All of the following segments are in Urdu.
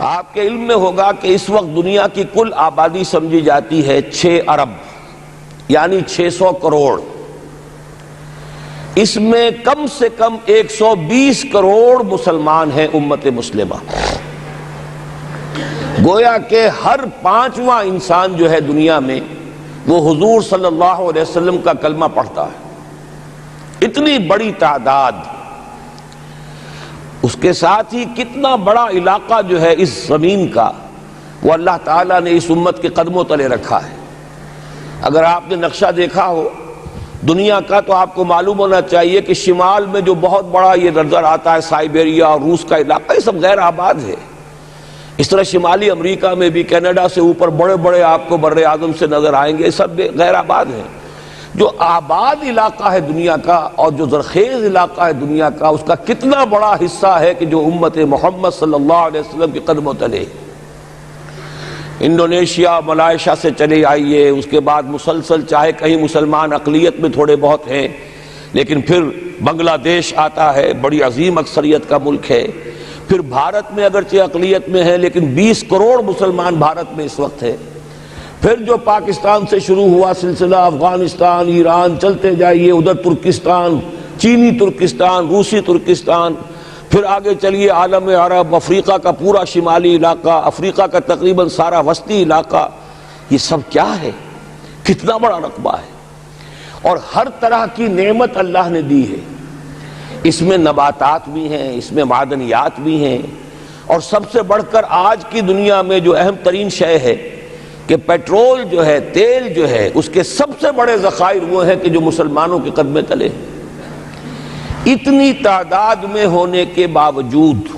آپ کے علم میں ہوگا کہ اس وقت دنیا کی کل آبادی سمجھی جاتی ہے 6 ارب یعنی 600 کروڑ. اس میں کم سے کم 120 کروڑ مسلمان ہیں امت مسلمہ. گویا کہ ہر 5واں انسان جو ہے دنیا میں وہ حضور صلی اللہ علیہ وسلم کا کلمہ پڑھتا ہے. اتنی بڑی تعداد. اس کے ساتھ ہی کتنا بڑا علاقہ جو ہے اس زمین کا وہ اللہ تعالیٰ نے اس امت کے قدموں تلے رکھا ہے. اگر آپ نے نقشہ دیکھا ہو دنیا کا تو آپ کو معلوم ہونا چاہیے کہ شمال میں جو بہت بڑا یہ نظر آتا ہے سائبیریا اور روس کا علاقہ، یہ سب غیر آباد ہے. اس طرح شمالی امریکہ میں بھی کینیڈا سے اوپر بڑے بڑے آپ کو بر اعظم سے نظر آئیں گے، سب غیر آباد ہیں. جو آباد علاقہ ہے دنیا کا اور جو زرخیز علاقہ ہے دنیا کا، اس کا کتنا بڑا حصہ ہے کہ جو امت محمد صلی اللہ علیہ وسلم کے قدموں تلے. انڈونیشیا ملائیشیا سے چلے آئیے، اس کے بعد مسلسل چاہے کہیں مسلمان اقلیت میں تھوڑے بہت ہیں، لیکن پھر بنگلہ دیش آتا ہے، بڑی عظیم اکثریت کا ملک ہے. پھر بھارت میں اگرچہ اقلیت میں ہے لیکن 20 کروڑ مسلمان بھارت میں اس وقت ہے. پھر جو پاکستان سے شروع ہوا سلسلہ، افغانستان، ایران، چلتے جائیے ادھر ترکستان، چینی ترکستان، روسی ترکستان، پھر آگے چلیے عالم عرب، افریقہ کا پورا شمالی علاقہ، افریقہ کا تقریباً سارا وسطی علاقہ. یہ سب کیا ہے؟ کتنا بڑا رقبہ ہے. اور ہر طرح کی نعمت اللہ نے دی ہے. اس میں نباتات بھی ہیں، اس میں معدنیات بھی ہیں، اور سب سے بڑھ کر آج کی دنیا میں جو اہم ترین شے ہے کہ پیٹرول جو ہے، تیل جو ہے، اس کے سب سے بڑے ذخائر وہ ہیں کہ جو مسلمانوں کے قدمے تلے ہیں. اتنی تعداد میں ہونے کے باوجود،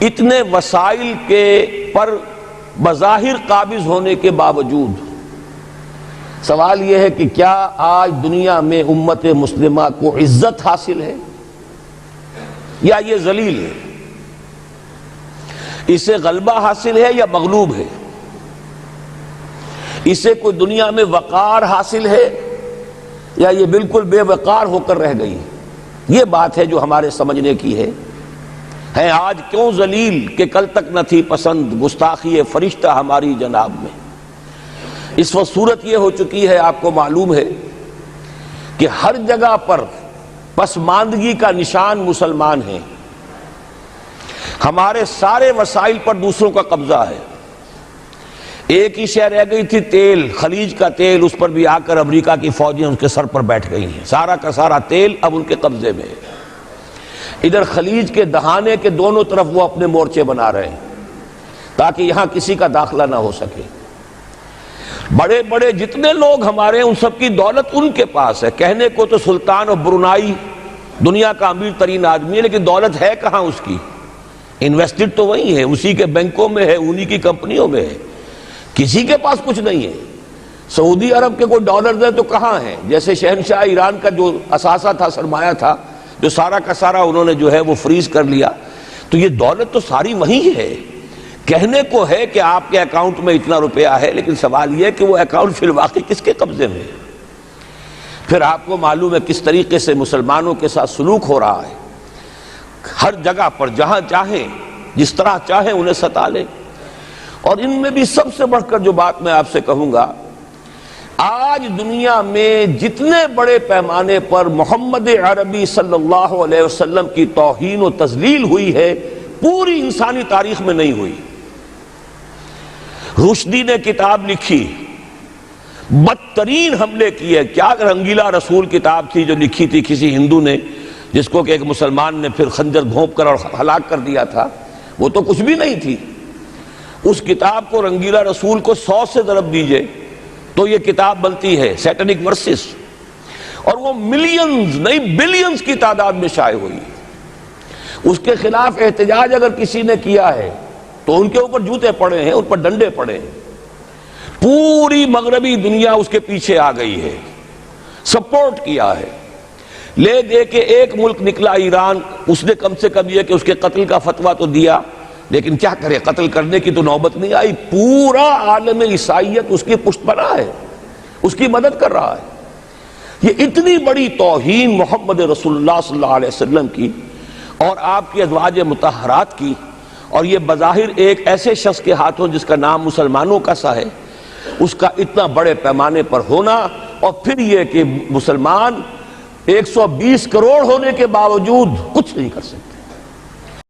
اتنے وسائل کے پر بظاہر قابض ہونے کے باوجود، سوال یہ ہے کہ کیا آج دنیا میں امت مسلمہ کو عزت حاصل ہے یا یہ ذلیل ہے؟ اسے غلبہ حاصل ہے یا مغلوب ہے؟ اسے کوئی دنیا میں وقار حاصل ہے یا یہ بالکل بے وقار ہو کر رہ گئی؟ یہ بات ہے جو ہمارے سمجھنے کی ہے. آج کیوں ذلیل کہ کل تک نہ تھی پسند گستاخی فرشتہ ہماری جناب میں. اس وقت صورت یہ ہو چکی ہے، آپ کو معلوم ہے کہ ہر جگہ پر پسماندگی کا نشان مسلمان ہیں. ہمارے سارے وسائل پر دوسروں کا قبضہ ہے. ایک ہی شے رہ گئی تھی تیل، خلیج کا تیل، اس پر بھی آ کر امریکہ کی فوجیں ان کے سر پر بیٹھ گئی ہیں. سارا کا سارا تیل اب ان کے قبضے میں ہے. ادھر خلیج کے دہانے کے دونوں طرف وہ اپنے مورچے بنا رہے ہیں تاکہ یہاں کسی کا داخلہ نہ ہو سکے. بڑے بڑے جتنے لوگ ہمارے ہیں ان سب کی دولت ان کے پاس ہے. کہنے کو تو سلطان اور برونائی دنیا کا امیر ترین آدمی ہے، لیکن دولت ہے کہاں اس کی؟ انویسٹڈ تو وہی ہے، اسی کے بینکوں میں ہے، انہی کی کمپنیوں میں ہے. کسی کے پاس کچھ نہیں ہے. سعودی عرب کے کوئی ڈالرز ہیں تو کہاں ہیں؟ جیسے شہنشاہ ایران کا جو اثاثہ تھا، سرمایہ تھا، جو سارا کا سارا انہوں نے جو ہے وہ فریز کر لیا. تو یہ دولت تو ساری وہی ہے. کہنے کو ہے کہ آپ کے اکاؤنٹ میں اتنا روپیہ ہے، لیکن سوال یہ ہے کہ وہ اکاؤنٹ فی الواقع کس کے قبضے میں ہے؟ پھر آپ کو معلوم ہے کس طریقے سے مسلمانوں کے ساتھ سلوک ہو رہا ہے. ہر جگہ پر جہاں چاہیں، جس طرح چاہیں انہیں ستا لیں. اور ان میں بھی سب سے بڑھ کر جو بات میں آپ سے کہوں گا، آج دنیا میں جتنے بڑے پیمانے پر محمد عربی صلی اللہ علیہ وسلم کی توہین و تذلیل ہوئی ہے، پوری انسانی تاریخ میں نہیں ہوئی. رشدی نے کتاب لکھی، بدترین حملے کیے. کیا رنگیلا رسول کتاب تھی جو لکھی تھی کسی ہندو نے، جس کو کہ ایک مسلمان نے پھر خنجر گھونپ کر اور ہلاک کر دیا تھا. وہ تو کچھ بھی نہیں تھی. اس کتاب کو رنگیلا رسول کو 100 سے ضرب دیجئے تو یہ کتاب بنتی ہے سیٹنک ورسز، اور وہ ملینز نہیں بلینز کی تعداد میں شائع ہوئی. اس کے خلاف احتجاج اگر کسی نے کیا ہے تو ان کے اوپر جوتے پڑے ہیں، ان پر ڈنڈے پڑے ہیں. پوری مغربی دنیا اس کے پیچھے آ گئی ہے، سپورٹ کیا ہے. لے دے کے ایک ملک نکلا ایران، اس نے کم سے کم یہ کہ اس کے قتل کا فتویٰ تو دیا، لیکن کیا کرے، قتل کرنے کی تو نوبت نہیں آئی. پورا عالم عیسائیت اس کی پشت بنا ہے، اس کی مدد کر رہا ہے. یہ اتنی بڑی توہین محمد رسول اللہ صلی اللہ علیہ وسلم کی اور آپ کی ازواج مطہرات کی اور یہ بظاہر ایک ایسے شخص کے ہاتھوں جس کا نام مسلمانوں کا سا ہے، اس کا اتنا بڑے پیمانے پر ہونا، اور پھر یہ کہ مسلمان 120 کروڑ ہونے کے باوجود کچھ نہیں کر سکتے۔